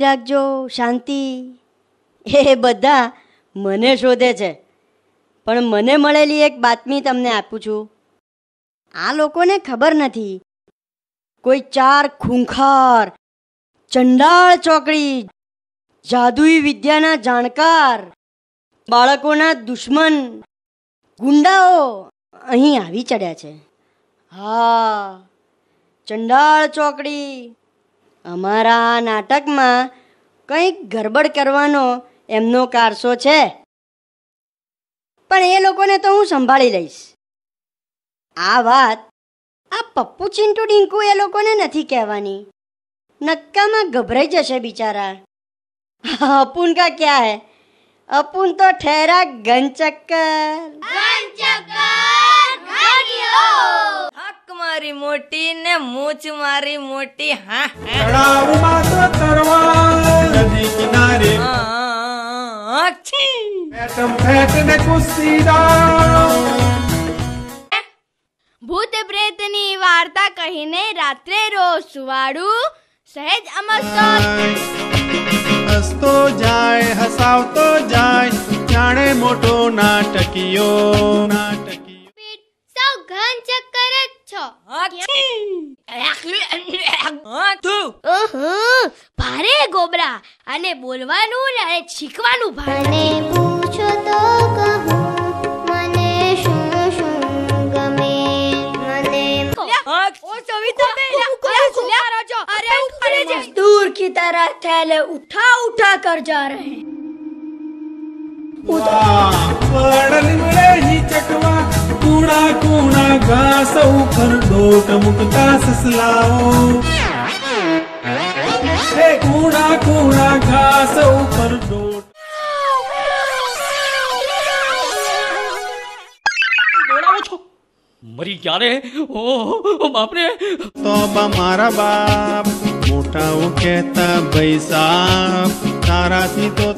રાખજો, શાંતિ. એ બધા મને શોધે છે, પણ મને મળેલી એક બાતમી તમને આપું છું. આ લોકોને ખબર નથી, કોઈ 4 ખૂંખાર, ચંડાળ ચોકડી, જાદુઈ વિદ્યાના જાણકાર, બાળકોના દુશ્મન, ગુંડાઓ અહીં આવી ચડ્યા છે. હા, ચંડાળ ચોકડી. અમારા નાટકમાં કંઈક ગરબડ કરવાનો એમનો કારસો છે, પણ એ લોકોને તો હું સંભાળી લઈશ. આ વાત આ પપ્પુ ચિંટુ ડિંકુ એ લોકોને નથી કહેવાની, નક્કામાં ગભરાઈ જશે બિચારા. અપુન કા ક્યા હે, અપુન તો ઠેરા હક મારી મોટી ને મૂછ મારી મોટી. હા તળાવમાં તો તરવા નદી કિનારે ફેટ ને કુસ્તીદાર. ભૂત પ્રેતની વાર્તા કહીને રાત્રે રોજ સુવાડું, સહેજ હસતો જાય હસાવતો જાય, જાણે મોટો નાટકીયો. સૌ ઘન ચક્કર જ છો. ભારે ગોબરા, અને બોલવાનું અને શીખવાનું ભારે. મને પૂછો તો કહું, મને શું શું ગમે. મને दूर की तरह थैले उठा उठा कर जा रहे हैं. લીમડે હિચકવા, કૂણા કૂણા ઘાસ ઉપર ડોટ મુકતા સસલાઓ. હે કૂણા કૂણા ઘાસ ઉપર ડોટ. મરી ગયા રે. ઓ બાપરે. તો મારા બાપ મોટાઓ કહેતા ભાઈ સાહેબ, તારાથી તો